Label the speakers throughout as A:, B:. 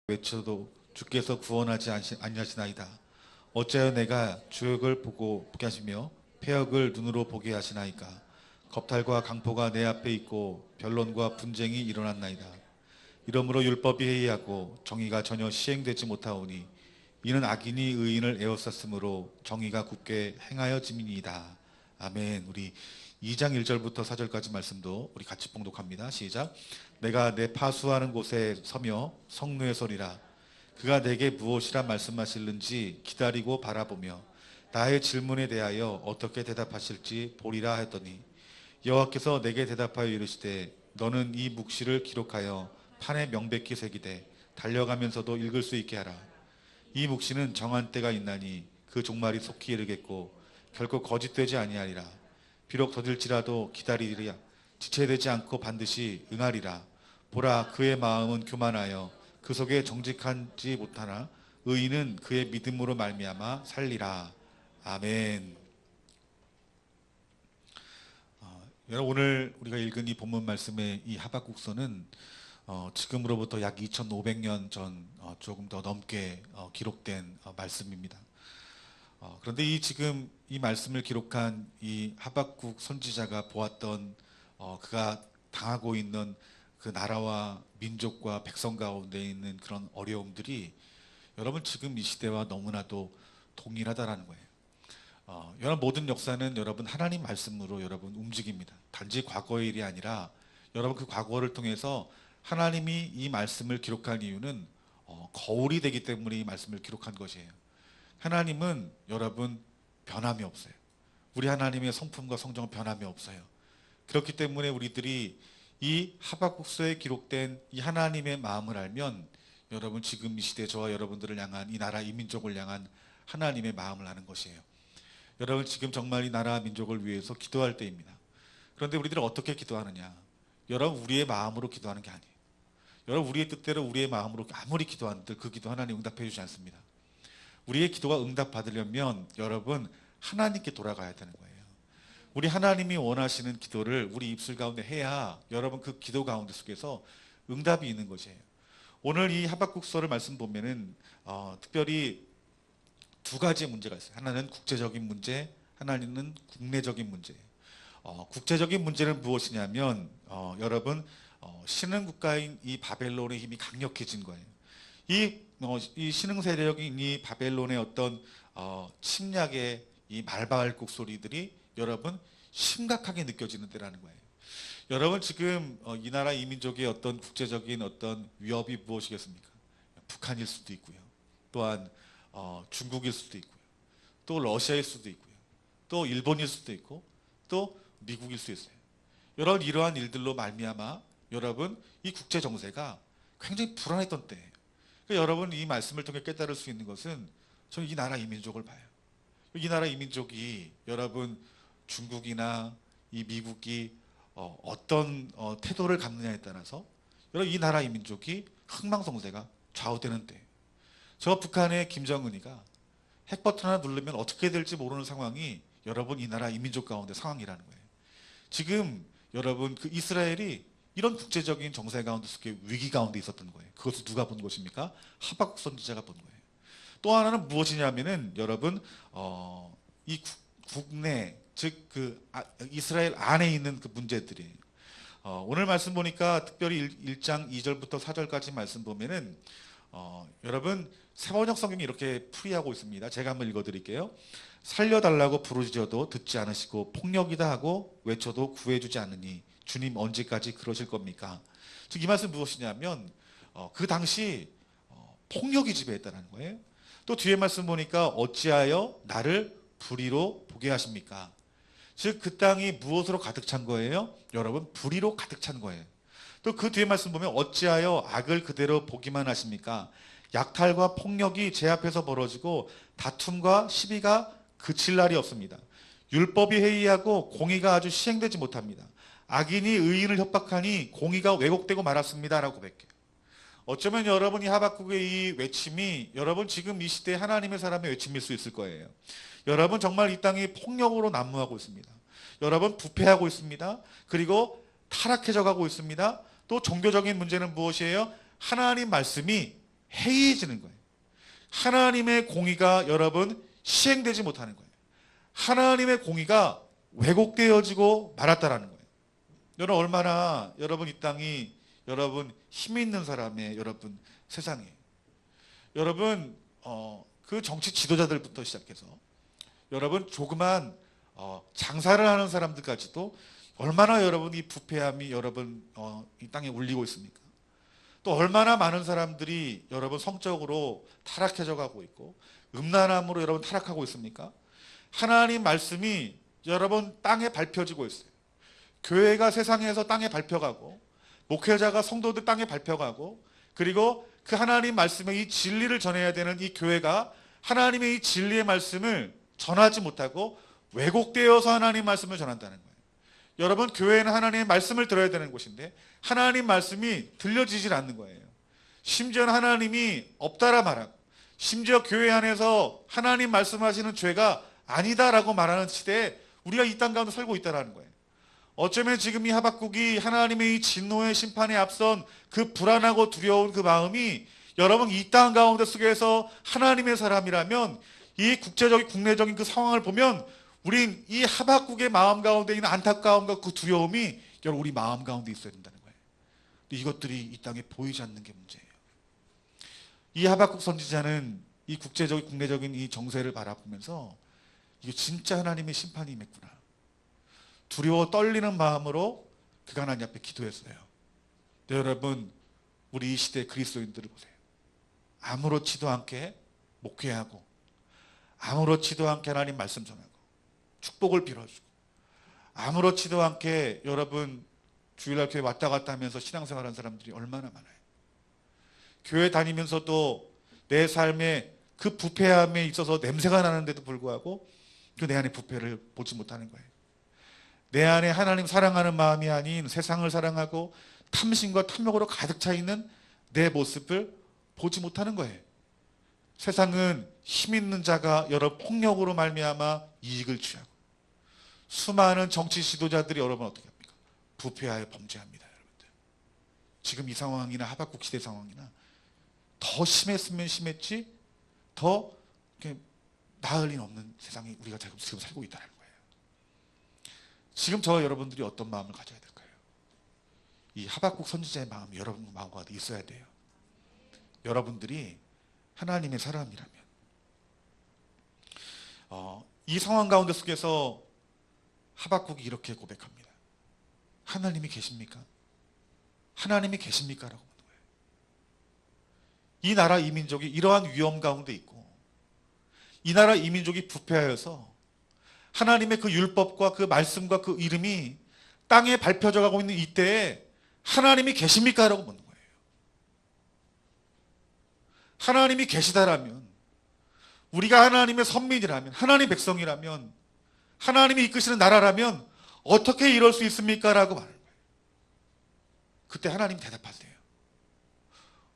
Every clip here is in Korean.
A: 외쳐도 주께서 구원하지 아니하시나이다. 어찌하여 내가 주역을 보게 하시며 패역을 눈으로 보게 하시나이까. 겁탈과 강포가 내 앞에 있고 변론과 분쟁이 일어났나이다. 이러므로 율법이 해이하고 정의가 전혀 시행되지 못하오니 이는 악인이 의인을 에워쌌으므로 정의가 굳게 행하여짐이니이다. 아멘. 우리 2장 1절부터 4절까지 말씀도 우리 같이 봉독합니다. 시작. 내가 내 파수하는 곳에 서며 성루에 서리라. 그가 내게 무엇이라 말씀하실는지 기다리고 바라보며 나의 질문에 대하여 어떻게 대답하실지 보리라 했더니 여호와께서 내게 대답하여 이르시되 너는 이 묵시를 기록하여 판에 명백히 새기되 달려가면서도 읽을 수 있게 하라. 이 묵시는 정한 때가 있나니 그 종말이 속히 이르겠고 결코 거짓되지 아니하리라. 비록 더딜지라도 기다리리라. 지체되지 않고 반드시 응하리라. 보라, 그의 마음은 교만하여 그 속에 정직하지 못하나 의인은 그의 믿음으로 말미암아 살리라. 아멘. 여러분, 오늘 우리가 읽은 이 본문 말씀의 이 하박국서는 지금으로부터 약 2500년 전 조금 더 넘게 기록된 말씀입니다. 그런데 지금 이 말씀을 기록한 이 하박국 선지자가 보았던 그가 당하고 있는 그 나라와 민족과 백성 가운데 있는 그런 어려움들이 여러분 지금 이 시대와 너무나도 동일하다라는 거예요. 여러분 모든 역사는 여러분 하나님 말씀으로 여러분 움직입니다. 단지 과거의 일이 아니라 여러분 그 과거를 통해서 하나님이 이 말씀을 기록한 이유는 거울이 되기 때문에 이 말씀을 기록한 것이에요. 하나님은 여러분 변함이 없어요. 우리 하나님의 성품과 성정은 변함이 없어요. 그렇기 때문에 우리들이 이 하박국서에 기록된 이 하나님의 마음을 알면 여러분 지금 이 시대 저와 여러분들을 향한 이 나라 이 민족을 향한 하나님의 마음을 아는 것이에요. 여러분 지금 정말 이 나라 민족을 위해서 기도할 때입니다. 그런데 우리들은 어떻게 기도하느냐? 여러분 우리의 마음으로 기도하는 게 아니에요. 여러분 우리의 뜻대로 우리의 마음으로 아무리 기도한들 그 기도 하나님 응답해 주지 않습니다. 우리의 기도가 응답받으려면 여러분 하나님께 돌아가야 되는 거예요. 우리 하나님이 원하시는 기도를 우리 입술 가운데 해야 여러분 그 기도 가운데 속에서 응답이 있는 것이에요. 오늘 이 하박국서를 말씀 보면은 특별히 두 가지 문제가 있어요. 하나는 국제적인 문제, 하나는 국내적인 문제예요. 국제적인 문제는 무엇이냐면 여러분 신흥 국가인 이 바벨론의 힘이 강력해진 거예요. 이 신흥 세력인 이 바벨론의 어떤 침략의 이 말발굽 소리들이 여러분 심각하게 느껴지는 때라는 거예요. 여러분 지금 이 나라 이 민족의 어떤 국제적인 어떤 위협이 무엇이겠습니까? 북한일 수도 있고요. 또한 중국일 수도 있고요. 또 러시아일 수도 있고요. 또 일본일 수도 있고 또 미국일 수도 있어요. 여러분 이러한 일들로 말미암아 여러분 이 국제 정세가 굉장히 불안했던 때예요. 그러니까 여러분 이 말씀을 통해 깨달을 수 있는 것은 저는 이 나라 이 민족을 봐요. 이 나라 이 민족이 여러분 중국이나 이 미국이 어떤 태도를 갖느냐에 따라서 여러분 이 나라 이 민족이 흥망성쇠가 좌우되는 때예요. 저 북한의 김정은이가 핵버튼 하나 누르면 어떻게 될지 모르는 상황이 여러분 이 나라 이 민족 가운데 상황이라는 거예요. 지금 여러분 그 이스라엘이 이런 국제적인 정세 가운데 속에 위기 가운데 있었던 거예요. 그것을 누가 본 것입니까? 하박국 선지자가 본 거예요. 또 하나는 무엇이냐면은 여러분 이 국내 즉 그 이스라엘 안에 있는 그 문제들이 오늘 말씀 보니까 특별히 1장 2절부터 4절까지 말씀 보면은 여러분 세번역 성경이 이렇게 풀이하고 있습니다. 제가 한번 읽어드릴게요. 살려달라고 부르짖어도 듣지 않으시고 폭력이다 하고 외쳐도 구해주지 않으니 주님 언제까지 그러실 겁니까? 즉 이 말씀 무엇이냐면 그 당시 폭력이 지배했다는 거예요. 또 뒤에 말씀 보니까 어찌하여 나를 불의로 보게 하십니까? 즉 그 땅이 무엇으로 가득 찬 거예요? 여러분 불의로 가득 찬 거예요. 또 그 뒤에 말씀 보면 어찌하여 악을 그대로 보기만 하십니까? 약탈과 폭력이 제 앞에서 벌어지고 다툼과 시비가 그칠 날이 없습니다. 율법이 해이하고 공의가 아주 시행되지 못합니다. 악인이 의인을 협박하니 공의가 왜곡되고 말았습니다. 라고 고백해요. 어쩌면 여러분이 하박국의 이 외침이 여러분 지금 이 시대에 하나님의 사람의 외침일 수 있을 거예요. 여러분 정말 이 땅이 폭력으로 난무하고 있습니다. 여러분 부패하고 있습니다. 그리고 타락해져 가고 있습니다. 또 종교적인 문제는 무엇이에요? 하나님 말씀이 해이해지는 거예요. 하나님의 공의가 여러분 시행되지 못하는 거예요. 하나님의 공의가 왜곡되어지고 말았다라는 거예요. 여러분 얼마나 여러분 이 땅이 여러분 힘 있는 사람의 여러분 세상이에요. 여러분 그 정치 지도자들부터 시작해서 여러분 조그만 장사를 하는 사람들까지도 얼마나 여러분 이 부패함이 여러분 이 땅에 울리고 있습니까? 또 얼마나 많은 사람들이 여러분 성적으로 타락해져 가고 있고 음란함으로 여러분 타락하고 있습니까? 하나님 말씀이 여러분 땅에 밟혀지고 있어요. 교회가 세상에서 땅에 밟혀가고 목회자가 성도들 땅에 밟혀가고 그리고 그 하나님 말씀의 이 진리를 전해야 되는 이 교회가 하나님의 이 진리의 말씀을 전하지 못하고 왜곡되어서 하나님 말씀을 전한다는 거예요. 여러분 교회는 하나님의 말씀을 들어야 되는 곳인데 하나님 말씀이 들려지질 않는 거예요. 심지어는 하나님이 없다라 말하고 심지어 교회 안에서 하나님 말씀하시는 죄가 아니다라고 말하는 시대에 우리가 이 땅 가운데 살고 있다는 거예요. 어쩌면 지금 이 하박국이 하나님의 이 진노의 심판에 앞선 그 불안하고 두려운 그 마음이 여러분 이 땅 가운데 속에서 하나님의 사람이라면 이 국제적인 국내적인 그 상황을 보면 우린 이 하박국의 마음 가운데 있는 안타까움과 그 두려움이 여러분 우리 마음 가운데 있어야 된다는 거예요. 근데 이것들이 이 땅에 보이지 않는 게 문제예요. 이 하박국 선지자는 이 국제적인 국내적인 이 정세를 바라보면서 이게 진짜 하나님의 심판이 임했구나. 두려워 떨리는 마음으로 그가 하나님 앞에 기도했어요. 네, 여러분 우리 이 시대 그리스도인들을 보세요. 아무렇지도 않게 목회하고 아무렇지도 않게 하나님 말씀 전하고 축복을 빌어주고 아무렇지도 않게 여러분 주일날 교회 왔다 갔다 하면서 신앙생활하는 사람들이 얼마나 많아요. 교회 다니면서도 내 삶에 그 부패함에 있어서 냄새가 나는데도 불구하고 그 내 안에 부패를 보지 못하는 거예요. 내 안에 하나님 사랑하는 마음이 아닌 세상을 사랑하고 탐심과 탐욕으로 가득 차 있는 내 모습을 보지 못하는 거예요. 세상은 힘 있는 자가 여러 폭력으로 말미암아 이익을 취하고 수많은 정치 지도자들이 여러분 어떻게 합니까? 부패하여 범죄합니다. 여러분들. 지금 이 상황이나 하박국 시대 상황이나 더 심했으면 심했지 더 나을 리 없는 세상에 우리가 지금 살고 있다는 거예요. 지금 저와 여러분들이 어떤 마음을 가져야 될까요? 이 하박국 선지자의 마음이 여러분 마음과 있어야 돼요. 여러분들이 하나님의 사람이라면 이 상황 가운데 속에서 하박국이 이렇게 고백합니다. 하나님이 계십니까? 하나님이 계십니까? 라고 묻는 거예요. 이 나라 이 민족이 이러한 위험 가운데 있고 이 나라 이 민족이 부패하여서 하나님의 그 율법과 그 말씀과 그 이름이 땅에 밟혀져 가고 있는 이때에 하나님이 계십니까? 라고 묻는 거예요. 하나님이 계시다라면 우리가 하나님의 선민이라면 하나님의 백성이라면 하나님이 이끄시는 나라라면 어떻게 이럴 수 있습니까? 라고 말하는 거예요. 그때 하나님 대답하세요.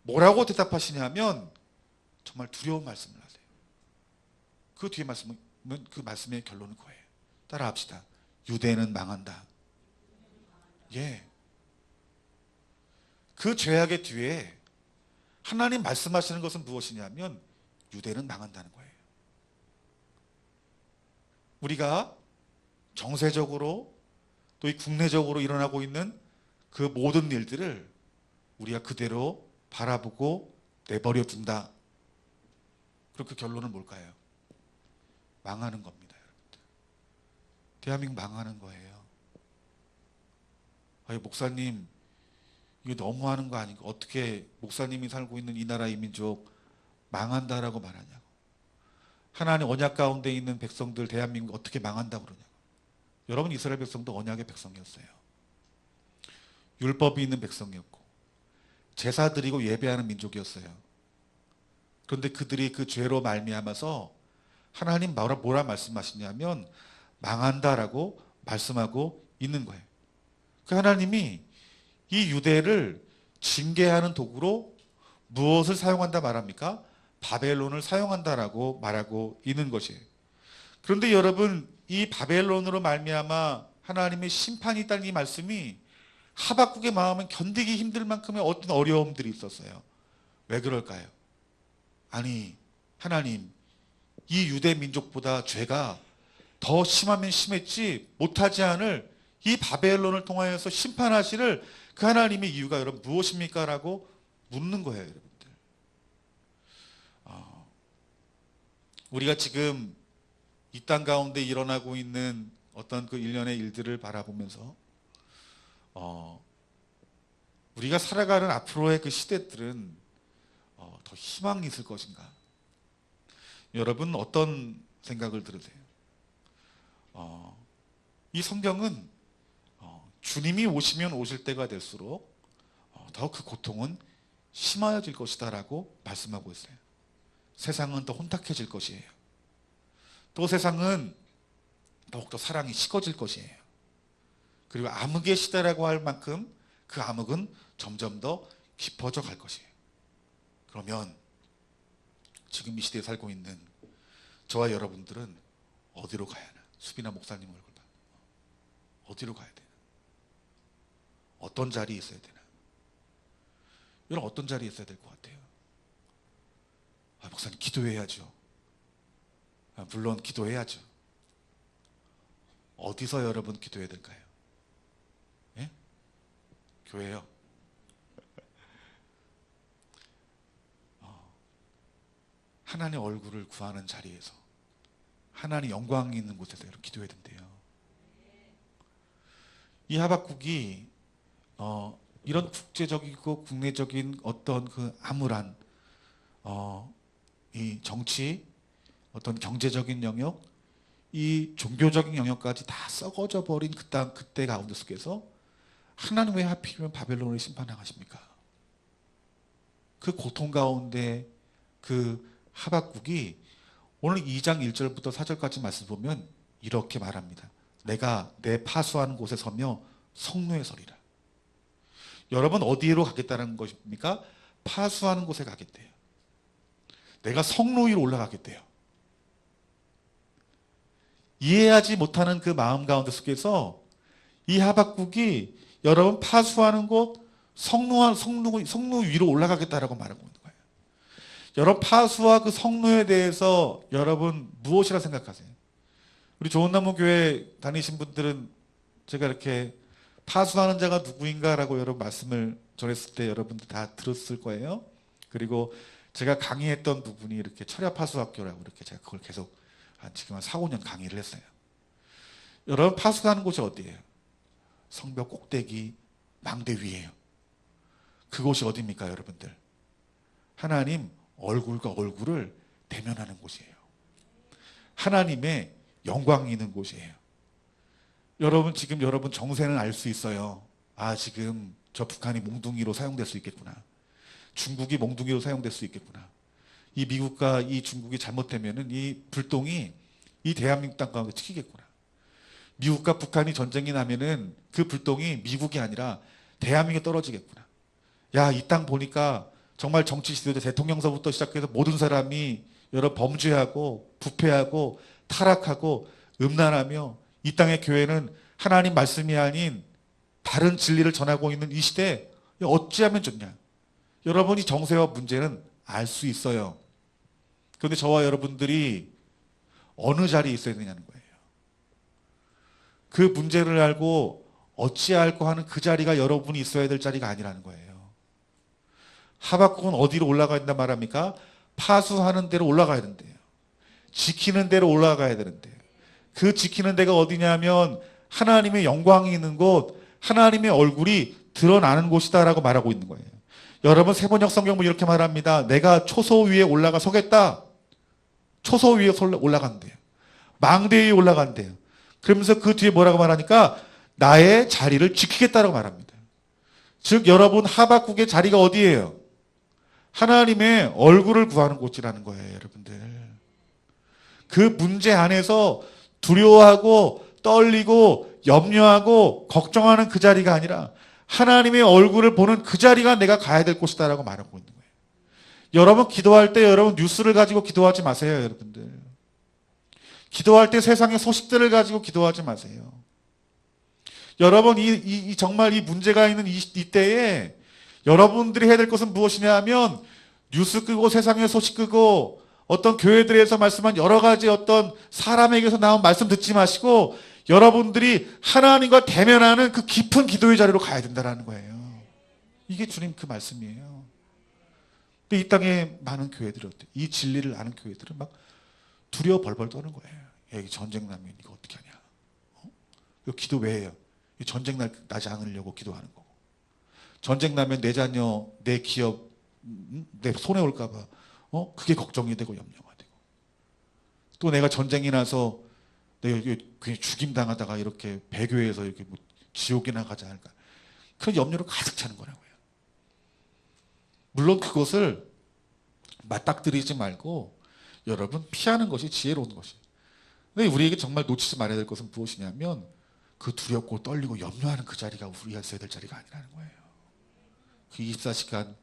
A: 뭐라고 대답하시냐면 정말 두려운 말씀을 하세요. 그 뒤에 말씀은 그 말씀의 결론은 그거예요. 따라 합시다. 유대는 망한다. 예. 그 죄악의 뒤에 하나님 말씀하시는 것은 무엇이냐면 유대는 망한다는 거예요. 우리가 정세적으로 또 이 국내적으로 일어나고 있는 그 모든 일들을 우리가 그대로 바라보고 내버려 둔다. 그럼 그 결론은 뭘까요? 망하는 겁니다. 여러분들. 대한민국 망하는 거예요. 목사님 이거 너무하는 거 아닌가? 어떻게 목사님이 살고 있는 이 나라 이 민족 망한다라고 말하냐고. 하나님 언약 가운데 있는 백성들 대한민국 어떻게 망한다고 그러냐고. 여러분 이스라엘 백성도 언약의 백성이었어요. 율법이 있는 백성이었고 제사 드리고 예배하는 민족이었어요. 그런데 그들이 그 죄로 말미암아서 하나님 뭐라 말씀하시냐면 망한다라고 말씀하고 있는 거예요. 그 하나님이 이 유대를 징계하는 도구로 무엇을 사용한다 말합니까? 바벨론을 사용한다라고 말하고 있는 것이에요. 그런데 여러분 이 바벨론으로 말미암아 하나님의 심판이 있다는 이 말씀이 하박국의 마음은 견디기 힘들 만큼의 어떤 어려움들이 있었어요. 왜 그럴까요? 아니 하나님, 이 유대 민족보다 죄가 더 심하면 심했지 못하지 않을 이 바벨론을 통하여서 심판하시를 그 하나님의 이유가 여러분 무엇입니까? 라고 묻는 거예요, 여러분들. 우리가 지금 이 땅 가운데 일어나고 있는 어떤 그 일련의 일들을 바라보면서 우리가 살아가는 앞으로의 그 시대들은 더 희망이 있을 것인가? 여러분 어떤 생각을 들으세요? 이 성경은 주님이 오시면 오실 때가 될수록 더 그 고통은 심하여질 것이다 라고 말씀하고 있어요. 세상은 더 혼탁해질 것이에요. 또 세상은 더욱더 사랑이 식어질 것이에요. 그리고 암흑의 시대라고 할 만큼 그 암흑은 점점 더 깊어져 갈 것이에요. 그러면 지금 이 시대에 살고 있는 저와 여러분들은 어디로 가야 하나? 수비나 목사님 얼굴 봐. 어디로 가야 되나? 어떤 자리에 있어야 되나? 여러분 어떤 자리에 있어야 될 것 같아요? 목사님 기도해야죠. 물론 기도해야죠. 어디서 여러분 기도해야 될까요? 예? 교회요. 하나님의 얼굴을 구하는 자리에서, 하나님의 영광이 있는 곳에서 여러분 기도해야 된대요. 이 하박국이 이런 국제적이고 국내적인 어떤 그 암울한 이 정치, 어떤 경제적인 영역, 이 종교적인 영역까지 다 썩어져 버린 그때 가운데 속에서 하나님 왜 하필이면 바벨론을 심판하십니까? 그 고통 가운데 그 하박국이 오늘 2장 1절부터 4절까지 말씀 보면 이렇게 말합니다. 내가 내 파수하는 곳에 서며 성노에 서리라. 여러분 어디로 가겠다는 것입니까? 파수하는 곳에 가겠대요. 내가 성로 위로 올라가겠대요. 이해하지 못하는 그 마음 가운데 속에서 이 하박국이 여러분 파수하는 곳 성로 위로 올라가겠다라고 말하고 있는 거예요. 여러분 파수와 그 성로에 대해서 여러분 무엇이라 생각하세요? 우리 좋은나무 교회 다니신 분들은 제가 이렇게 파수하는 자가 누구인가라고 여러분 말씀을 전했을 때 여러분들 다 들었을 거예요. 그리고 제가 강의했던 부분이 이렇게 철야파수학교라고 이렇게 제가 그걸 계속 지금 한 4, 5년 강의를 했어요. 여러분 파수하는 곳이 어디예요? 성벽 꼭대기 망대 위예요. 그곳이 어디입니까 여러분들? 하나님 얼굴과 얼굴을 대면하는 곳이에요. 하나님의 영광이 있는 곳이에요. 여러분 지금 여러분 정세는 알 수 있어요. 지금 저 북한이 몽둥이로 사용될 수 있겠구나. 중국이 몽둥이로 사용될 수 있겠구나. 이 미국과 이 중국이 잘못되면은 이 불똥이 이 대한민국 땅 가운데 튀기겠구나. 미국과 북한이 전쟁이 나면은 그 불똥이 미국이 아니라 대한민국에 떨어지겠구나. 야, 이 땅 보니까 정말 정치 지도자 대통령서부터 시작해서 모든 사람이 여러 범죄하고 부패하고 타락하고 음란하며 이 땅의 교회는 하나님 말씀이 아닌 다른 진리를 전하고 있는 이 시대에 어찌하면 좋냐. 여러분이 정세와 문제는 알 수 있어요. 그런데 저와 여러분들이 어느 자리에 있어야 되냐는 거예요. 그 문제를 알고 어찌할까 하는 그 자리가 여러분이 있어야 될 자리가 아니라는 거예요. 하박국은 어디로 올라가야 된다 말합니까? 파수하는 데로 올라가야 된대요. 지키는 데로 올라가야 되는데요. 그 지키는 데가 어디냐면 하나님의 영광이 있는 곳, 하나님의 얼굴이 드러나는 곳이다라고 말하고 있는 거예요. 여러분 세번역 성경은 이렇게 말합니다. 내가 초소 위에 올라가 서겠다. 초소 위에 올라간대요. 망대 위에 올라간대요. 그러면서 그 뒤에 뭐라고 말하니까 나의 자리를 지키겠다라고 말합니다. 즉 여러분 하박국의 자리가 어디예요? 하나님의 얼굴을 구하는 곳이라는 거예요. 여러분들. 그 문제 안에서 두려워하고 떨리고 염려하고 걱정하는 그 자리가 아니라 하나님의 얼굴을 보는 그 자리가 내가 가야 될 곳이다라고 말하고 있는 거예요. 여러분 기도할 때 여러분 뉴스를 가지고 기도하지 마세요. 여러분들. 기도할 때 세상의 소식들을 가지고 기도하지 마세요. 여러분 정말 이 문제가 있는 이때에 여러분들이 해야 될 것은 무엇이냐 하면 뉴스 끄고 세상의 소식 끄고 어떤 교회들에서 말씀한 여러 가지 어떤 사람에게서 나온 말씀 듣지 마시고 여러분들이 하나님과 대면하는 그 깊은 기도의 자리로 가야 된다는 거예요. 이게 주님 그 말씀이에요. 근데 이 땅에 많은 교회들이 어때? 이 진리를 아는 교회들은 막 두려워 벌벌 떠는 거예요. 야, 이 전쟁 나면 이거 어떻게 하냐? 이거 기도 왜 해요? 이 전쟁 나지 않으려고 기도하는 거고. 전쟁 나면 내 자녀, 내 기업, 내 손해 올까 봐 그게 걱정이 되고 염려가 되고. 또 내가 전쟁이 나서 내가 그냥 죽임 당하다가 이렇게 배교해서 이렇게 뭐 지옥이나 가지 않을까. 그런 염려로 가득 차는 거라고요. 물론 그것을 맞닥뜨리지 말고 여러분 피하는 것이 지혜로운 것이에요. 근데 우리에게 정말 놓치지 말아야 될 것은 무엇이냐면 그 두렵고 떨리고 염려하는 그 자리가 우리가 있어야 될 자리가 아니라는 거예요. 그 24시간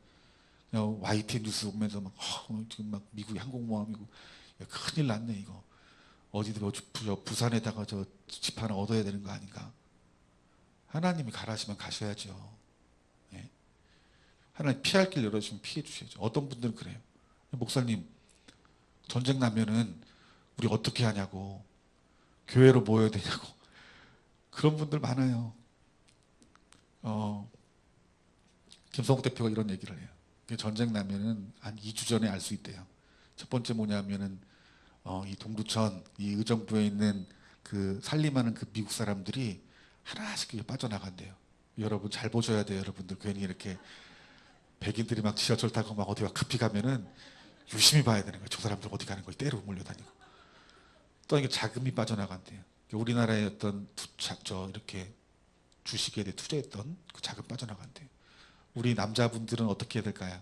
A: YTN 뉴스 보면서 막 지금 막 미국이 항공모함이고 야, 큰일 났네 이거. 어디도 부산에다가 저 집 하나 얻어야 되는 거 아닌가. 하나님이 가라시면 가셔야죠. 예? 하나님 피할 길 열어주시면 피해 주셔야죠. 어떤 분들은 그래요. 목사님 전쟁 나면은 우리 어떻게 하냐고 교회로 모여야 되냐고 그런 분들 많아요. 김성욱 대표가 이런 얘기를 해요. 전쟁 나면은 한 2주 전에 알 수 있대요. 첫 번째 뭐냐면은 이 동두천 이 의정부에 있는 그 살림하는 그 미국 사람들이 하나씩 빠져나간대요. 여러분 잘 보셔야 돼요. 여러분들 괜히 이렇게 백인들이 막 지하철 타고 막 어디가 급히 가면은 유심히 봐야 되는 거예요. 저 사람들 어디 가는 거예요. 때로 몰려다니고. 또 이게 자금이 빠져나간대요. 우리나라의 어떤 이렇게 주식에 대해 투자했던 그 자금 빠져나간대요. 우리 남자분들은 어떻게 해야 될까요?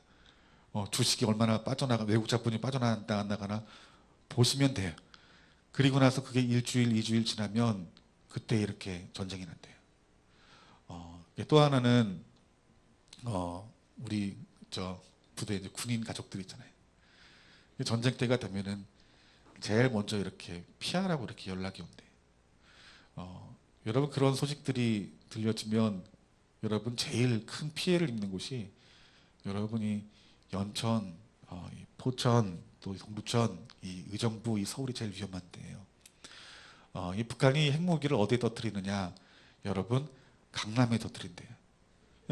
A: 주식이 얼마나 외국 자본이 빠져나가나 보시면 돼요. 그리고 나서 그게 일주일, 2주일 지나면 그때 이렇게 전쟁이 난대요. 또 하나는 우리 부대 이제 군인 가족들 있잖아요. 전쟁 때가 되면은 제일 먼저 이렇게 피하라고 이렇게 연락이 온대요. 여러분 그런 소식들이 들려지면 여러분 제일 큰 피해를 입는 곳이 여러분이 연천, 포천, 또 동두천, 이 의정부, 이 서울이 제일 위험한 데예요. 이 북한이 핵무기를 어디에 터뜨리느냐? 여러분 강남에 터뜨린대요.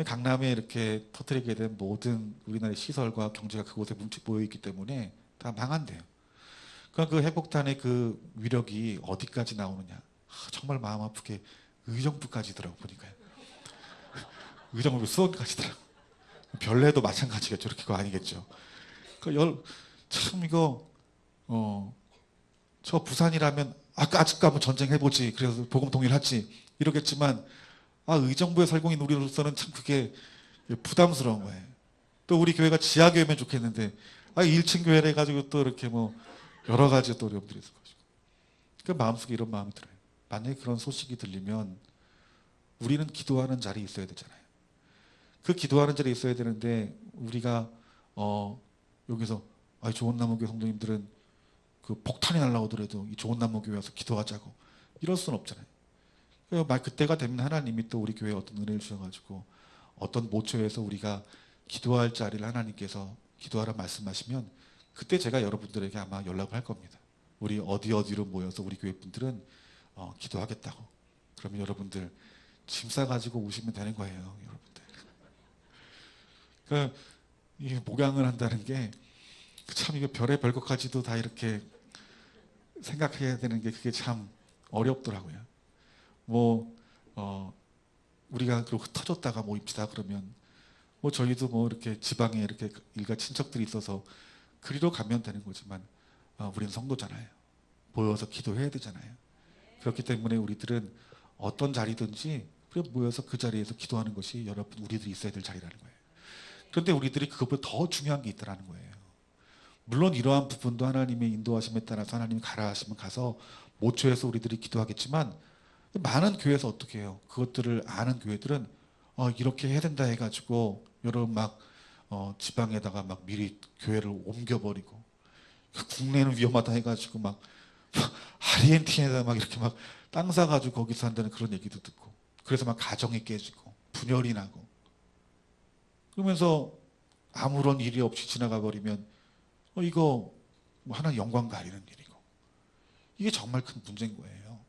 A: 강남에 이렇게 터뜨리게 된 모든 우리나라의 시설과 경제가 그곳에 모여 있기 때문에 다 망한대요. 그러니까 그 핵폭탄의 그 위력이 어디까지 나오느냐? 정말 마음 아프게 의정부까지더라고 보니까요. 의정부 수원까지더라고. 별내도 마찬가지겠죠. 이렇게 거 아니겠죠. 그러니까 참 이거 저 부산이라면 아직 가면 전쟁 해보지. 그래서 복음 통일하지. 이러겠지만 의정부에 살고 있는 우리로서는 참 그게 부담스러운 거예요. 또 우리 교회가 지하교회면 좋겠는데 1층 교회를 해가지고 또 이렇게 뭐 여러 가지 또 어려움들이 있을 것이고. 그 마음속에 이런 마음이 들어요. 만약에 그런 소식이 들리면 우리는 기도하는 자리에 있어야 되잖아요. 그 기도하는 자리에 있어야 되는데 우리가 여기서 좋은 나무교회 성도님들은 그 폭탄이 날라오더라도 이 좋은 나무교회 와서 기도하자고 이럴 수는 없잖아요. 그때가 되면 하나님이 또 우리 교회에 어떤 은혜를 주셔가지고 어떤 모처에서 우리가 기도할 자리를 하나님께서 기도하라 말씀하시면 그때 제가 여러분들에게 아마 연락을 할 겁니다. 우리 어디로 모여서 우리 교회 분들은 기도하겠다고. 그러면 여러분들 짐 싸가지고 오시면 되는 거예요. 여러분들. 그러니까 이 목양을 한다는 게 참 이거 별의 별것까지도 다 이렇게 생각해야 되는 게 그게 참 어렵더라고요. 우리가 그리고 흩어졌다가 모입시다 그러면 저희도 이렇게 지방에 이렇게 일가 친척들이 있어서 그리로 가면 되는 거지만 우리는 성도잖아요. 모여서 기도해야 되잖아요. 그렇기 때문에 우리들은 어떤 자리든지 모여서 그 자리에서 기도하는 것이 여러분 우리들이 있어야 될 자리라는 거예요. 그런데 우리들이 그것보다 더 중요한 게 있다는 거예요. 물론 이러한 부분도 하나님의 인도하심에 따라서 하나님이 가라 하시면 가서 모처에서 우리들이 기도하겠지만 많은 교회에서 어떻게 해요? 그것들을 아는 교회들은 이렇게 해야 된다 해가지고 여러분 막 지방에다가 막 미리 교회를 옮겨버리고 국내는 위험하다 해가지고 막 아르헨티나에다 막 이렇게 막 땅 사가지고 거기서 한다는 그런 얘기도 듣고 그래서 막 가정이 깨지고 분열이 나고 그러면서 아무런 일이 없이 지나가 버리면 이거 뭐 하나님 영광 가리는 일이고, 이게 정말 큰 문제인 거예요.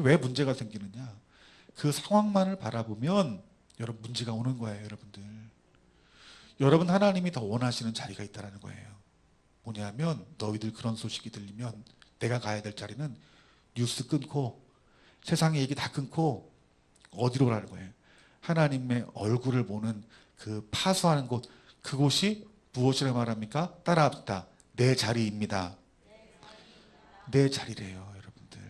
A: 왜 문제가 생기느냐? 그 상황만을 바라보면 여러분 문제가 오는 거예요. 여러분들, 여러분 하나님이 더 원하시는 자리가 있다는 거예요. 뭐냐면 너희들 그런 소식이 들리면 내가 가야 될 자리는 뉴스 끊고 세상의 얘기 다 끊고 어디로 가는 거예요? 하나님의 얼굴을 보는 그 파수하는 곳, 그곳이 무엇이라 말합니까? 따라합시다. 내 자리입니다. 내 자리래요, 여러분들.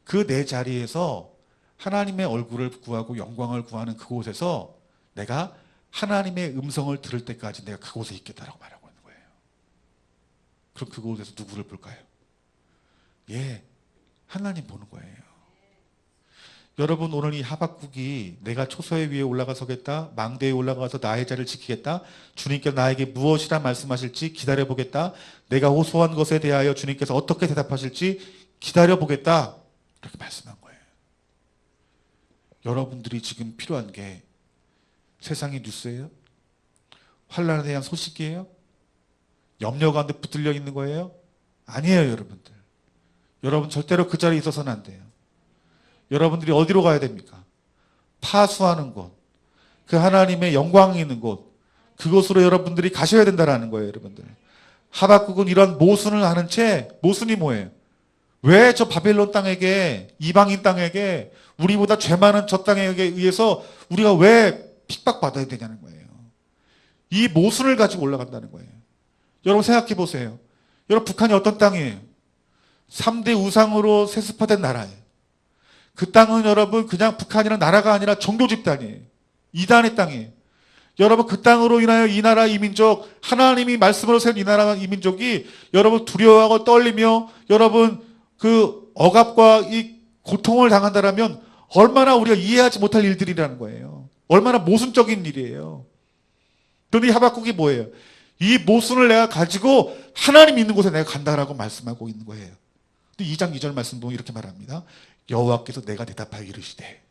A: 그 내 자리에서 하나님의 얼굴을 구하고 영광을 구하는 그곳에서 내가 하나님의 음성을 들을 때까지 내가 그곳에 있겠다라고 말하고 있는 거예요. 그럼 그곳에서 누구를 볼까요? 예, 하나님 보는 거예요. 여러분, 오늘 이 하박국이 내가 초소의 위에 올라가 서겠다, 망대에 올라가서 나의 자리를 지키겠다, 주님께서 나에게 무엇이라 말씀하실지 기다려보겠다, 내가 호소한 것에 대하여 주님께서 어떻게 대답하실지 기다려보겠다, 이렇게 말씀한 거예요. 여러분들이 지금 필요한 게 세상의 뉴스예요? 환란에 대한 소식이에요? 염려 가운데 붙들려 있는 거예요? 아니에요, 여러분들. 여러분 절대로 그 자리에 있어서는 안 돼요. 여러분들이 어디로 가야 됩니까? 파수하는 곳, 그 하나님의 영광이 있는 곳, 그곳으로 여러분들이 가셔야 된다는 거예요, 여러분들. 하박국은 이런 모순을 하는 채, 모순이 뭐예요? 왜 저 바벨론 땅에게, 이방인 땅에게, 우리보다 죄 많은 저 땅에게 의해서 우리가 왜 핍박받아야 되냐는 거예요. 이 모순을 가지고 올라간다는 거예요. 여러분 생각해 보세요. 여러분, 북한이 어떤 땅이에요? 3대 우상으로 세습화된 나라예요. 그 땅은 여러분 그냥 북한이라는 나라가 아니라 종교 집단이에요. 이단의 땅이에요. 여러분, 그 땅으로 인하여 이 나라 이 민족, 하나님이 말씀으로 세운 이 나라 이 민족이 여러분 두려워하고 떨리며 여러분 그 억압과 이 고통을 당한다라면 얼마나 우리가 이해하지 못할 일들이라는 거예요. 얼마나 모순적인 일이에요. 그런데 이 하박국이 뭐예요? 이 모순을 내가 가지고 하나님 있는 곳에 내가 간다라고 말씀하고 있는 거예요. 근데 2장 2절 말씀 보면 이렇게 말합니다. 여호와께서 내가 대답하여 이르시되.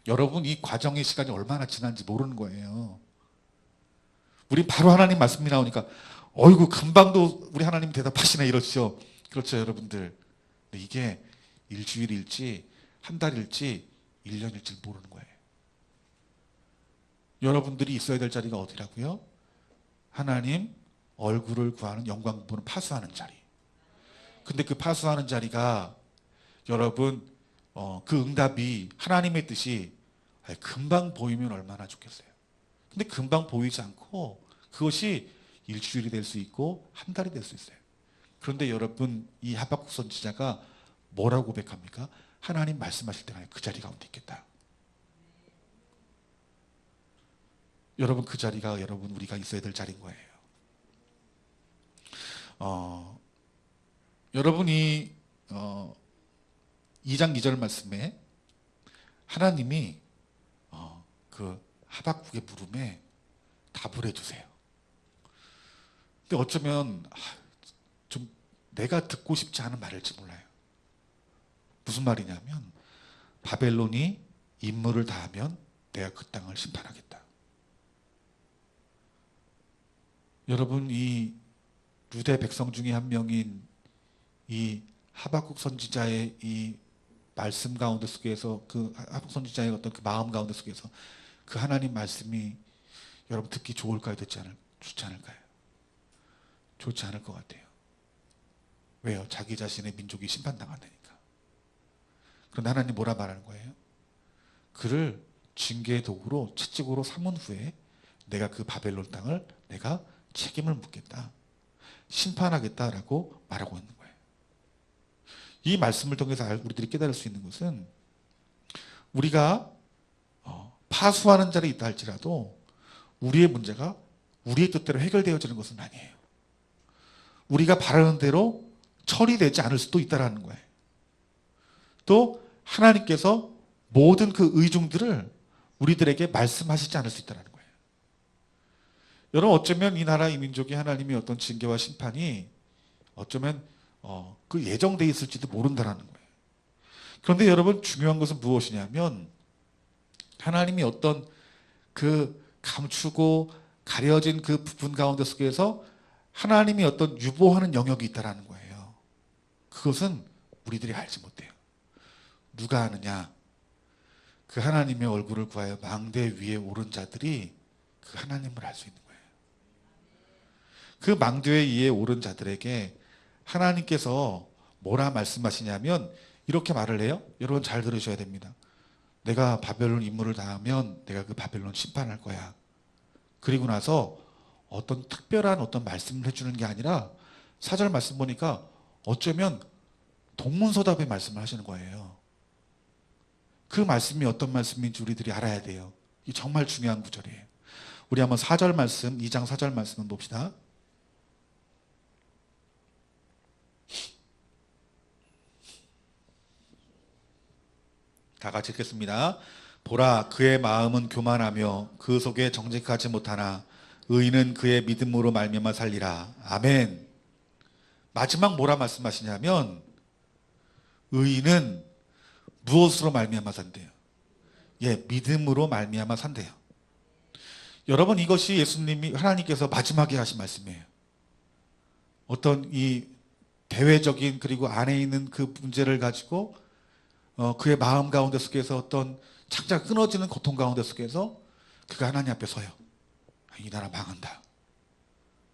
A: 여러분, 이 과정의 시간이 얼마나 지난지 모르는 거예요. 우리 바로 하나님 말씀이 나오니까 어이구 금방도 우리 하나님 대답하시네 이러죠. 그렇죠, 여러분들. 근데 이게 일주일일지 한 달일지 1년일지 모르는 거예요. 여러분들이 있어야 될 자리가 어디라고요? 하나님 얼굴을 구하는, 영광 보는, 파수하는 자리. 근데 그 파수하는 자리가 여러분 그 응답이 하나님의 뜻이 금방 보이면 얼마나 좋겠어요. 근데 금방 보이지 않고 그것이 일주일이 될 수 있고 한 달이 될 수 있어요. 그런데 여러분, 이 하박국 선지자가 뭐라고 고백합니까? 하나님 말씀하실 때가 그 자리 가운데 있겠다. 여러분, 그 자리가 여러분 우리가 있어야 될 자리인 거예요. 여러분이 2장 2절 말씀에 하나님이 그 하박국의 물음에 답을 해주세요. 근데 어쩌면 좀 내가 듣고 싶지 않은 말일지 몰라요. 무슨 말이냐면 바벨론이 임무를 다하면 내가 그 땅을 심판하겠다. 여러분, 이 유대 백성 중에 한 명인 이 하박국 선지자의 이 말씀 가운데 속에서, 그 하박국 선지자의 어떤 그 마음 가운데 속에서 그 하나님 말씀이 여러분 듣기 좋을까요? 좋지 않을까요? 좋지 않을 것 같아요. 왜요? 자기 자신의 민족이 심판당한다니까. 그런데 하나님 뭐라 말하는 거예요? 그를 징계의 도구로 채찍으로 삼은 후에 내가 그 바벨론 땅을 내가 책임을 묻겠다, 심판하겠다라고 말하고 있는 거예요. 이 말씀을 통해서 우리들이 깨달을 수 있는 것은 우리가 파수하는 자리에 있다 할지라도 우리의 문제가 우리의 뜻대로 해결되어지는 것은 아니에요. 우리가 바라는 대로 처리되지 않을 수도 있다는 거예요. 또 하나님께서 모든 그 의중들을 우리들에게 말씀하시지 않을 수 있다는 거예요. 여러분, 어쩌면 이 나라 이 민족이 하나님의 어떤 징계와 심판이 어쩌면 그 예정되어 있을지도 모른다는 거예요. 그런데 여러분, 중요한 것은 무엇이냐면 하나님이 어떤 그 감추고 가려진 그 부분 가운데 속에서 하나님이 어떤 유보하는 영역이 있다라는 거예요. 그것은 우리들이 알지 못해요. 누가 아느냐? 그 하나님의 얼굴을 구하여 망대 위에 오른 자들이 그 하나님을 알 수 있는 거예요. 그 망대 위에 오른 자들에게 하나님께서 뭐라 말씀하시냐면 이렇게 말을 해요. 여러분 잘 들으셔야 됩니다. 내가 바벨론 임무를 다하면 내가 그 바벨론 심판할 거야. 그리고 나서 어떤 특별한 어떤 말씀을 해주는 게 아니라 4절 말씀 보니까 어쩌면 동문서답의 말씀을 하시는 거예요. 그 말씀이 어떤 말씀인지 우리들이 알아야 돼요. 이 정말 중요한 구절이에요. 우리 한번 4절 말씀, 2장 4절 말씀 봅시다. 다 같이 읽겠습니다. 보라, 그의 마음은 교만하며 그 속에 정직하지 못하나 의인은 그의 믿음으로 말미암아 살리라. 아멘. 마지막 뭐라 말씀하시냐면 의인은 무엇으로 말미암아 산대요? 예, 믿음으로 말미암아 산대요. 여러분, 이것이 예수님이 하나님께서 마지막에 하신 말씀이에요. 어떤 이 대외적인 그리고 안에 있는 그 문제를 가지고 그의 마음 가운데 속에서 어떤 창자가 끊어지는 고통 가운데 속에서 그가 하나님 앞에 서요. 이 나라 망한다.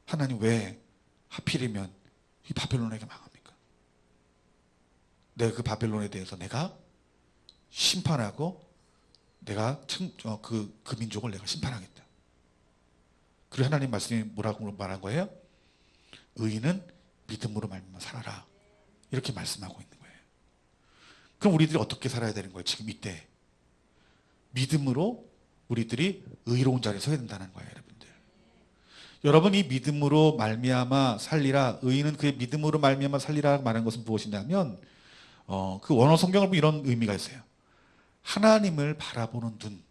A: 하나님 왜 하필이면 이 바벨론에게 망합니까? 내가 그 바벨론에 대해서 내가 심판하고 내가 그 민족을 내가 심판하겠다. 그리고 하나님 말씀이 뭐라고 말한 거예요? 의인은 믿음으로 말미암아 살아라. 이렇게 말씀하고 있는 거예요. 그럼 우리들이 어떻게 살아야 되는 거예요? 지금 이때 믿음으로 우리들이 의로운 자리에 서야 된다는 거예요, 여러분들. 여러분, 이 믿음으로 말미암아 살리라. 의인은 그의 믿음으로 말미암아 살리라 말하는 것은 무엇이냐면 그 원어 성경을 보면 이런 의미가 있어요. 하나님을 바라보는 눈.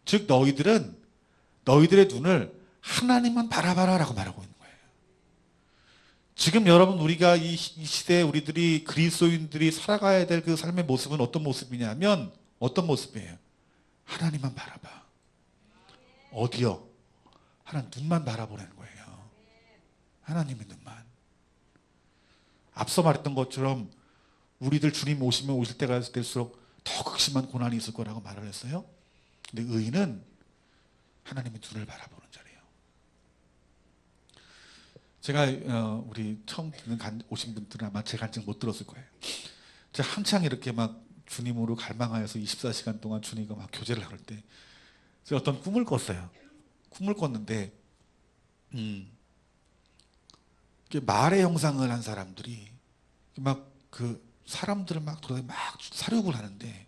A: 즉 너희들의 눈을 하나님만 바라봐라라고 말하고 있는 거예요. 지금 여러분 우리가 이 시대에 우리들이 그리스도인들이 살아가야 될 그 삶의 모습은 어떤 모습이냐면 어떤 모습이에요? 하나님만 바라봐. 어디요? 하나님 눈만 바라보라는 거예요. 하나님의 눈만. 앞서 말했던 것처럼 우리들 주님 오시면 오실 때가 될수록 더 극심한 고난이 있을 거라고 말을 했어요. 근데 의인은 하나님의 눈을 바라보는 자리예요. 제가 우리 처음 오신 분들은 아마 제 간증 못 들었을 거예요. 제가 한창 이렇게 막 주님으로 갈망하여서 24시간 동안 주님과 막 교제를 나눌 때 제가 어떤 꿈을 꿨어요. 꿈을 꿨는데 말의 형상을 한 사람들이 막 그 사람들을 막 돌아다니 막 사륙을 하는데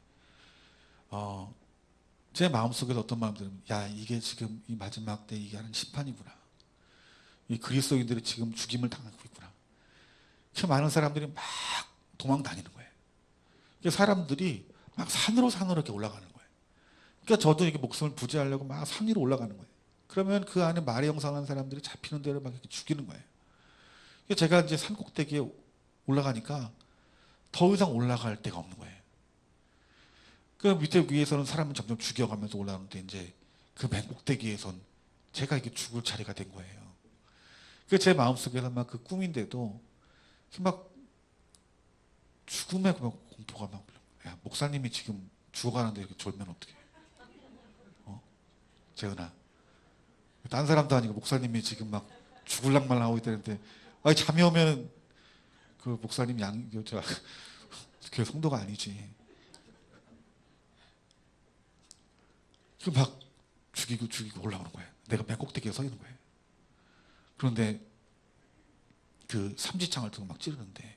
A: 제 마음속에서 어떤 마음이 들으면 야, 이게 지금 이 마지막 때 이게 하는 심판이구나. 이 그리스도인들이 지금 죽임을 당하고 있구나. 그 많은 사람들이 막 도망 다니는 거예요. 사람들이 막 산으로 이렇게 올라가는 거예요. 그러니까 저도 이렇게 목숨을 부지하려고 막 산 위로 올라가는 거예요. 그러면 그 안에 말의 형상한 사람들이 잡히는 대로 막 이렇게 죽이는 거예요. 제가 이제 산 꼭대기에 올라가니까 더 이상 올라갈 데가 없는 거예요. 그 밑에 위에서는 사람을 점점 죽여가면서 올라오는데 이제 그 맨 꼭대기에선 제가 이게 죽을 자리가 된 거예요. 제 마음속에서 막 그 꿈인데도 막 죽음의 공포가 막 야, 목사님이 지금 죽어가는데 이렇게 졸면 어떡해? 재은아, 딴 사람도 아니고 목사님이 지금 막 죽을락 말락하고 있다는데 잠이 오면 그 목사님 교회 성도가 아니지. 막 죽이고 올라오는 거예요. 내가 맨 꼭대기에 서 있는 거예요. 그런데 그 삼지창을 들고 막 찌르는데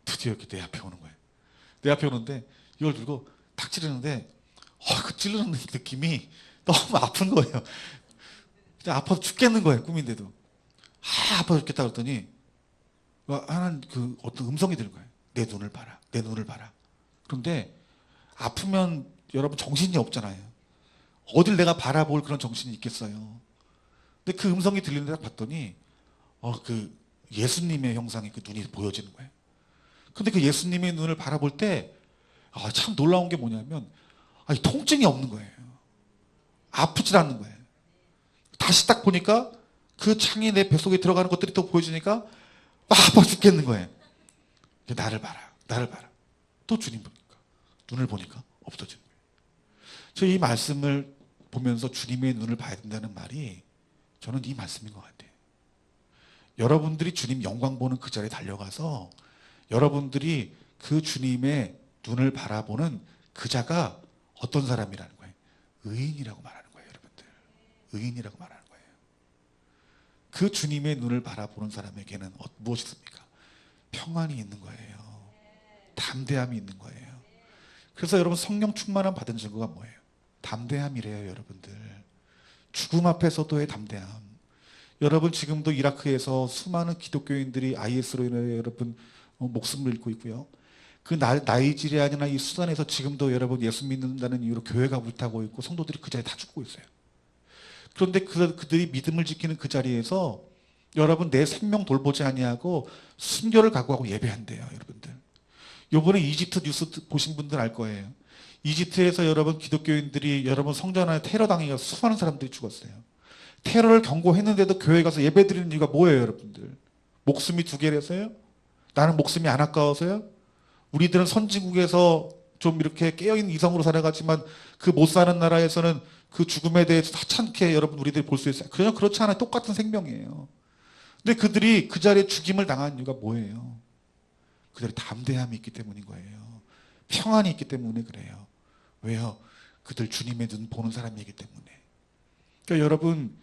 A: 드디어 이렇게 내 앞에 오는 거예요. 내 앞에 오는데 이걸 들고 탁 찌르는데 그 찌르는 느낌이 너무 아픈 거예요. 그냥 아파서 죽겠는 거예요. 꿈인데도. 아파서 죽겠다 그랬더니 하나님 그 어떤 음성이 들은 거예요. 내 눈을 봐라. 내 눈을 봐라. 그런데 아프면 여러분 정신이 없잖아요. 어딜 내가 바라볼 그런 정신이 있겠어요. 근데 그 음성이 들리는데 봤더니 그 예수님의 형상이 그 눈이 보여지는 거예요. 근데 그 예수님의 눈을 바라볼 때 참 놀라운 게 뭐냐면 통증이 없는 거예요. 아프질 않는 거예요. 다시 딱 보니까 그 창이 내 뱃속에 들어가는 것들이 또 보여주니까 아파 죽겠는 거예요. 나를 봐라, 나를 봐라. 또 주님 보니까, 눈을 보니까 없어지는 거예요. 저 이 말씀을 보면서 주님의 눈을 봐야 된다는 말이 저는 이 말씀인 것 같아요. 여러분들이 주님 영광 보는 그 자리에 달려가서 여러분들이 그 주님의 눈을 바라보는 그 자가 어떤 사람이라는 거예요? 의인이라고 말하는 거예요, 여러분들. 의인이라고 말하는 거예요. 그 주님의 눈을 바라보는 사람에게는 무엇이 있습니까? 평안이 있는 거예요. 담대함이 있는 거예요. 그래서 여러분 성령 충만함 받은 증거가 뭐예요? 담대함이래요, 여러분들. 죽음 앞에서도의 담대함. 여러분 지금도 이라크에서 수많은 기독교인들이 IS로 인해 여러분 목숨을 잃고 있고요. 그 나이지리아나 이 수단에서 지금도 여러분 예수 믿는다는 이유로 교회가 불타고 있고 성도들이 그 자리에 다 죽고 있어요. 그런데 그들이 믿음을 지키는 그 자리에서 여러분 내 생명 돌보지 아니하고 순교를 각오하고 예배한대요, 여러분들. 요번에 이집트 뉴스 보신 분들 알 거예요. 이집트에서 여러분 기독교인들이 여러분 성전 안에 테러 당해서 수많은 사람들이 죽었어요. 테러를 경고했는데도 교회 가서 예배 드리는 이유가 뭐예요, 여러분들? 목숨이 두 개라서요? 나는 목숨이 안 아까워서요? 우리들은 선진국에서 좀 이렇게 깨어있는 이성으로 살아가지만 그 못 사는 나라에서는 그 죽음에 대해서 하찮게 여러분 우리들이 볼 수 있어요. 그냥 그렇지 않아요. 똑같은 생명이에요. 근데 그들이 그 자리에 죽임을 당한 이유가 뭐예요? 그들이 담대함이 있기 때문인 거예요. 평안이 있기 때문에 그래요. 왜요? 그들 주님의 눈 보는 사람이기 때문에. 그러니까 여러분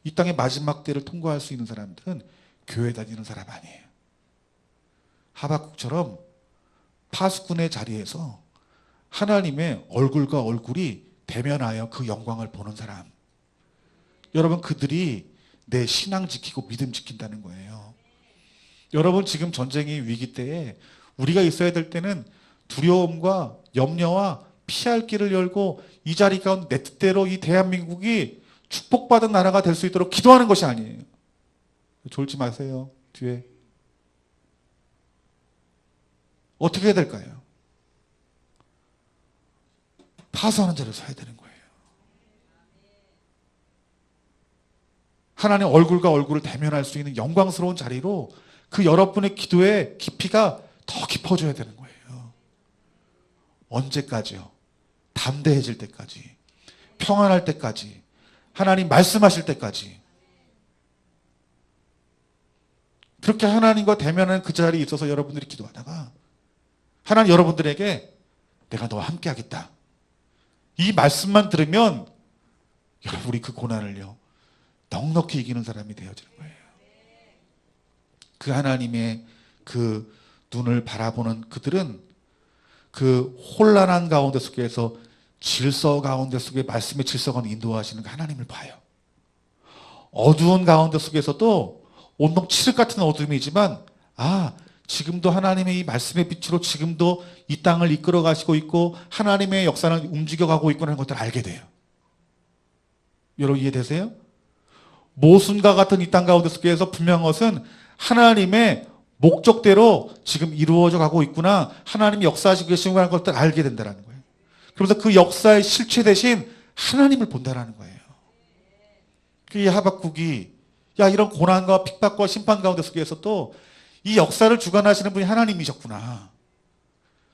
A: 이 땅의 마지막 때를 통과할 수 있는 사람들은 교회 다니는 사람 아니에요. 하박국처럼 파수꾼의 자리에서 하나님의 얼굴과 얼굴이 대면하여 그 영광을 보는 사람. 여러분 그들이 내 신앙 지키고 믿음 지킨다는 거예요. 여러분 지금 전쟁이 위기 때에 우리가 있어야 될 때는 두려움과 염려와 피할 길을 열고 이 자리 가운데 내 뜻대로 이 대한민국이 축복받은 나라가 될 수 있도록 기도하는 것이 아니에요. 졸지 마세요. 뒤에. 어떻게 해야 될까요? 파수하는 자리에 서야 되는 거예요. 하나님 얼굴과 얼굴을 대면할 수 있는 영광스러운 자리로 그 여러분의 기도의 깊이가 더 깊어져야 되는 거예요. 언제까지요? 담대해질 때까지, 평안할 때까지, 하나님 말씀하실 때까지. 그렇게 하나님과 대면하는 그 자리에 있어서 여러분들이 기도하다가 하나님 여러분들에게 내가 너와 함께 하겠다. 이 말씀만 들으면 여러분 우리 그 고난을요 넉넉히 이기는 사람이 되어지는 거예요. 그 하나님의 그 눈을 바라보는 그들은 그 혼란한 가운데 속에서 질서 가운데 속에 말씀의 질서가 인도하시는 그 하나님을 봐요. 어두운 가운데 속에서도 온통 칠흑 같은 어둠이지만 지금도 하나님의 이 말씀의 빛으로 지금도 이 땅을 이끌어 가시고 있고 하나님의 역사는 움직여가고 있고 하는 것들을 알게 돼요. 여러분 이해되세요? 모순과 같은 이 땅 가운데 속에서 분명한 것은 하나님의 목적대로 지금 이루어져 가고 있구나. 하나님이 역사하시고 계시고 하는 것들을 알게 된다는 거예요. 그러면서 그 역사의 실체 대신 하나님을 본다는 거예요. 이 하박국이 이런 고난과 핍박과 심판 가운데 속에서도 이 역사를 주관하시는 분이 하나님이셨구나.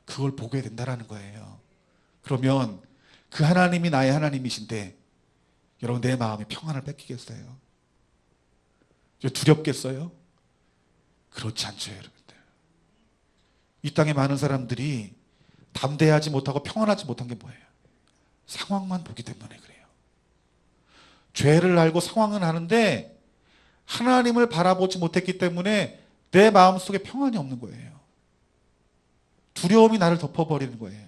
A: 그걸 보게 된다는 거예요. 그러면 그 하나님이 나의 하나님이신데 여러분 내 마음에 평안을 뺏기겠어요? 두렵겠어요? 그렇지 않죠, 여러분들. 이 땅에 많은 사람들이 담대하지 못하고 평안하지 못한 게 뭐예요? 상황만 보기 때문에 그래요. 죄를 알고 상황은 아는데 하나님을 바라보지 못했기 때문에 내 마음속에 평안이 없는 거예요. 두려움이 나를 덮어버리는 거예요.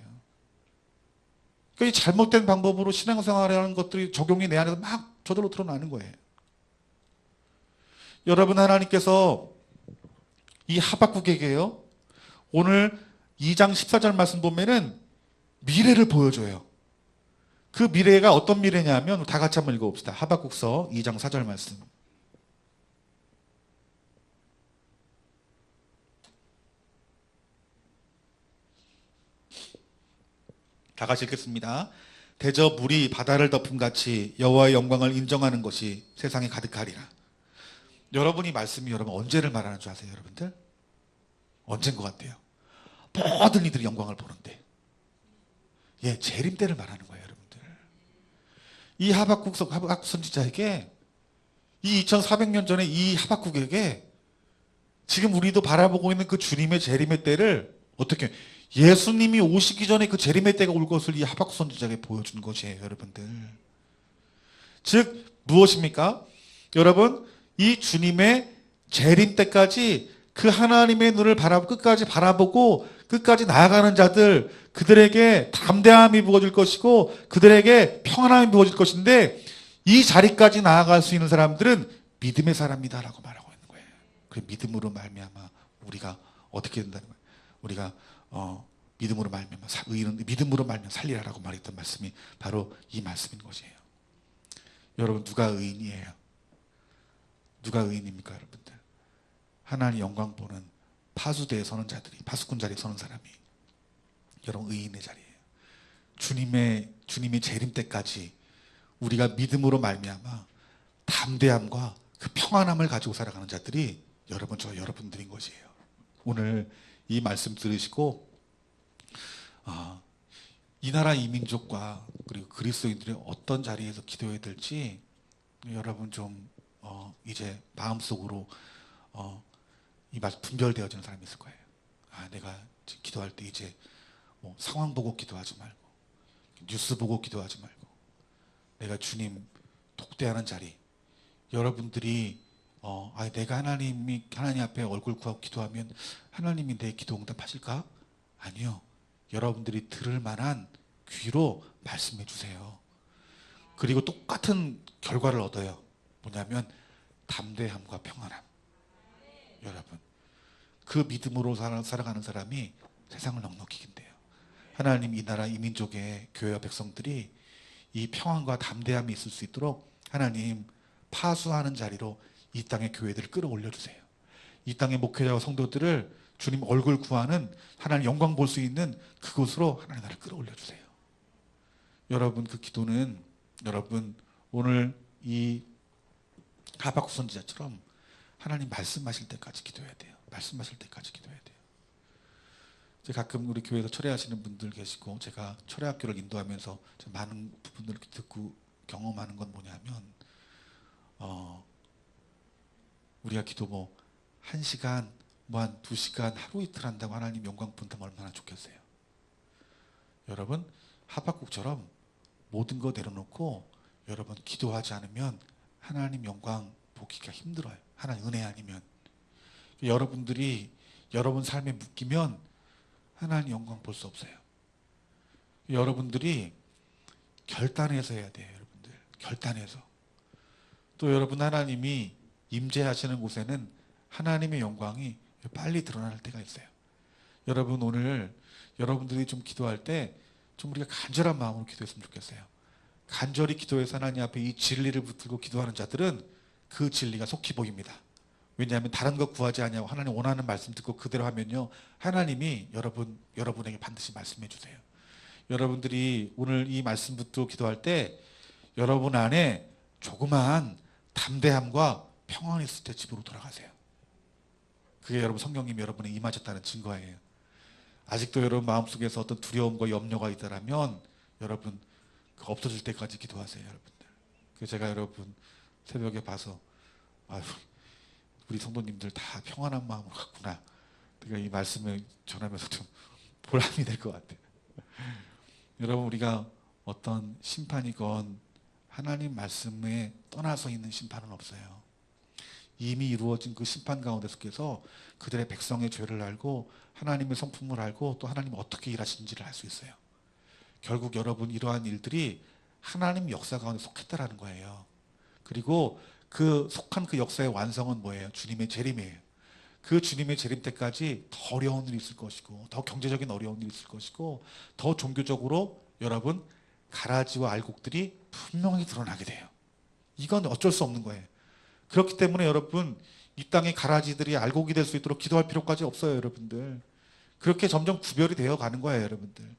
A: 그러니까 이 잘못된 방법으로 신앙생활이라는 것들이 적용이 내 안에서 막 저절로 드러나는 거예요. 여러분 하나님께서 이 하박국에게요 오늘 2장 14절 말씀 보면은 미래를 보여줘요. 그 미래가 어떤 미래냐면 다 같이 한번 읽어봅시다. 하박국서 2장 4절 말씀. 다 같이 읽겠습니다. 대저 물이 바다를 덮음 같이 여호와의 영광을 인정하는 것이 세상에 가득하리라. 여러분이 말씀이 여러분 언제를 말하는 줄 아세요, 여러분들? 언제인 것 같아요? 모든 이들이 영광을 보는데, 예, 재림 때를 말하는 거예요, 여러분들. 이 하박국 선지자에게, 이 2400년 전에 이 하박국에게 지금 우리도 바라보고 있는 그 주님의 재림의 때를 어떻게, 예수님이 오시기 전에 그 재림의 때가 올 것을 이 하박국 선지자에게 보여준 것이에요, 여러분들. 즉 무엇입니까? 여러분, 이 주님의 재림 때까지 그 하나님의 눈을 끝까지 바라보고 끝까지 나아가는 자들, 그들에게 담대함이 부어질 것이고 그들에게 평안함이 부어질 것인데, 이 자리까지 나아갈 수 있는 사람들은 믿음의 사람이다라고 말하고 있는 거예요. 그 믿음으로 말미암아 우리가 어떻게 된다는 거예요. 우리가 믿음으로 말미암아 의인은 믿음으로 말미암아 살리라라고 말했던 말씀이 바로 이 말씀인 것이에요. 여러분, 누가 의인이에요? 누가 의인입니까, 여러분들? 하나님 영광 보는 파수대에 서는 자들이, 파수꾼 자리에 서는 사람이 여러분 의인의 자리예요. 주님의 재림 때까지 우리가 믿음으로 말미암아 담대함과 그 평안함을 가지고 살아가는 자들이 여러분, 저 여러분들인 것이에요. 오늘 이 말씀 들으시고 이 나라 이 민족과 그리고 그리스도인들이 어떤 자리에서 기도해야 될지 여러분 좀 이제 마음속으로 이 말 분별되어지는 사람이 있을 거예요. 내가 지금 기도할 때 이제 뭐 상황 보고 기도하지 말고 뉴스 보고 기도하지 말고 내가 주님 독대하는 자리, 여러분들이 내가 하나님 앞에 얼굴 구하고 기도하면 하나님이 내 기도 응답하실까? 아니요. 여러분들이 들을 만한 귀로 말씀해 주세요. 그리고 똑같은 결과를 얻어요. 뭐냐면 담대함과 평안함. 여러분, 그 믿음으로 살아가는 사람이 세상을 넉넉히 이긴대요. 하나님, 이 나라 이 민족의 교회와 백성들이 이 평안과 담대함이 있을 수 있도록 하나님 파수하는 자리로 이 땅의 교회들을 끌어올려 주세요. 이 땅의 목회자와 성도들을 주님 얼굴 구하는, 하나님 영광 볼 수 있는 그곳으로 하나님 나라를 끌어올려 주세요. 여러분, 그 기도는 여러분 오늘 이 하박국 선지자처럼 하나님 말씀하실 때까지 기도해야 돼요. 말씀하실 때까지 기도해야 돼요. 제가 가끔 우리 교회에서 철회하시는 분들 계시고, 제가 철회학교를 인도하면서 많은 부분들을 듣고 경험하는 건 뭐냐면, 우리가 기도 뭐 1시간, 뭐 한 2시간, 하루 이틀 한다고 하나님 영광 본다면 얼마나 좋겠어요. 여러분, 하박국처럼 모든 거 내려놓고 여러분 기도하지 않으면 하나님 영광 보기가 힘들어요. 하나님 은혜 아니면. 여러분들이 여러분 삶에 묶이면 하나님 영광 볼 수 없어요. 여러분들이 결단해서 해야 돼요. 여러분들 결단해서. 또 여러분, 하나님이 임재하시는 곳에는 하나님의 영광이 빨리 드러날 때가 있어요. 여러분, 오늘 여러분들이 좀 기도할 때 좀 우리가 간절한 마음으로 기도했으면 좋겠어요. 간절히 기도해서 하나님 앞에 이 진리를 붙들고 기도하는 자들은 그 진리가 속히 보입니다. 왜냐하면 다른 것 구하지 않냐고 하나님 원하는 말씀 듣고 그대로 하면요, 하나님이 여러분에게 반드시 말씀해 주세요. 여러분들이 오늘 이 말씀 붙들고 기도할 때 여러분 안에 조그마한 담대함과 평안이 있을 때 집으로 돌아가세요. 그게 여러분 성령님이 여러분에 임하셨다는 증거예요. 아직도 여러분 마음속에서 어떤 두려움과 염려가 있다라면 여러분 그 없어질 때까지 기도하세요, 여러분들. 그래서 제가 여러분 새벽에 봐서 우리 성도님들 다 평안한 마음으로 갔구나. 제가 이 말씀을 전하면서 좀 보람이 될 것 같아요. 여러분, 우리가 어떤 심판이건 하나님 말씀에 떠나서 있는 심판은 없어요. 이미 이루어진 그 심판 가운데 속에서 그들의 백성의 죄를 알고 하나님의 성품을 알고 또 하나님이 어떻게 일하시는지를 알 수 있어요. 결국 여러분, 이러한 일들이 하나님 역사 가운데 속했다라는 거예요. 그리고 그 속한 그 역사의 완성은 뭐예요? 주님의 재림이에요. 그 주님의 재림 때까지 더 어려운 일이 있을 것이고, 더 경제적인 어려운 일이 있을 것이고, 더 종교적으로 여러분 가라지와 알곡들이 분명히 드러나게 돼요. 이건 어쩔 수 없는 거예요. 그렇기 때문에 여러분, 이 땅의 가라지들이 알곡이 될 수 있도록 기도할 필요까지 없어요, 여러분들. 그렇게 점점 구별이 되어 가는 거예요, 여러분들.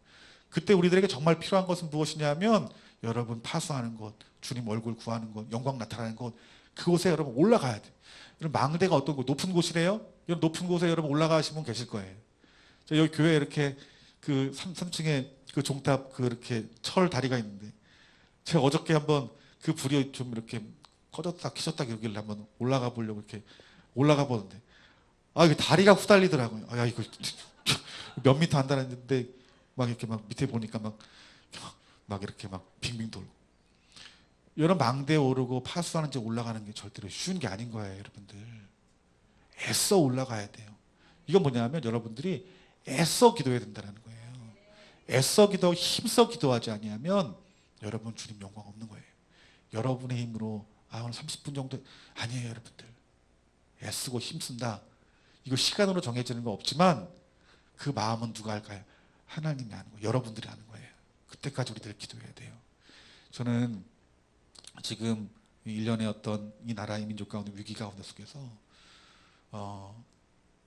A: 그때 우리들에게 정말 필요한 것은 무엇이냐면 여러분 파수하는 것, 주님 얼굴 구하는 것, 영광 나타나는 것, 그곳에 여러분 올라가야 돼. 여러분 망대가 어떤 곳, 높은 곳이래요? 여러분 높은 곳에 여러분 올라가신 분 계실 거예요. 저 여기 교회 이렇게 그 3층에 그 종탑 그 이렇게 철 다리가 있는데 제가 어저께 한번 그 불이 좀 이렇게 꺼졌다 켜졌다 그러길래 한번 올라가 보려고 이렇게 올라가 보는데 이게 다리가 후달리더라고요. 야 이거 몇 미터 한다는데 막 이렇게 막 밑에 보니까 막 이렇게 막 빙빙 돌고. 여러분 망대에 오르고 파수하는 데 올라가는 게 절대로 쉬운 게 아닌 거예요, 여러분들. 애써 올라가야 돼요. 이건 뭐냐면 여러분들이 애써 기도해야 된다는 거예요. 애써 기도, 힘써 기도하지 아니하면 여러분 주님 영광 없는 거예요. 여러분의 힘으로 오늘 30분 정도 아니에요, 여러분들. 애쓰고 힘쓴다. 이거 시간으로 정해지는 거 없지만 그 마음은 누가 할까요? 하나님이 하는 거예요. 여러분들이 하는 거예요. 그때까지 우리들 기도해야 돼요. 저는 지금 1년의 어떤 이 나라의 민족 가운데 위기 가운데 속에서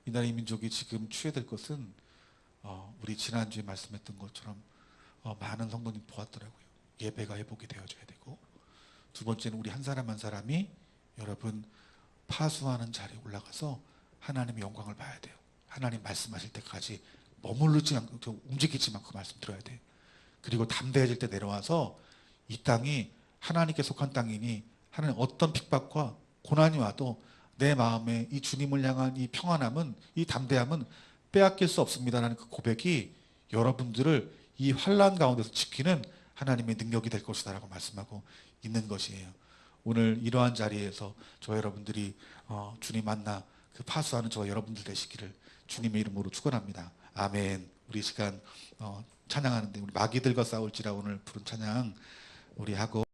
A: 이 나라의 민족이 지금 취해야 될 것은 우리 지난주에 말씀했던 것처럼 많은 성도님 보았더라고요. 예배가 회복이 되어져야 되고, 두 번째는 우리 한 사람 한 사람이 여러분 파수하는 자리에 올라가서 하나님의 영광을 봐야 돼요. 하나님 말씀하실 때까지 머무르지 않고 움직이지만 그 말씀 들어야 돼요. 그리고 담대해질 때 내려와서 이 땅이 하나님께 속한 땅이니 하나님 어떤 핍박과 고난이 와도 내 마음에 이 주님을 향한 이 평안함은, 이 담대함은 빼앗길 수 없습니다라는 그 고백이 여러분들을 이 환난 가운데서 지키는 하나님의 능력이 될 것이다 라고 말씀하고 있는 것이에요. 오늘 이러한 자리에서 저와 여러분들이 주님 만나 그 파수하는 저와 여러분들 되시기를 주님의 이름으로 축원합니다. 아멘. 우리 시간 찬양하는데 우리 마귀들과 싸울지라 오늘 부른 찬양 우리 하고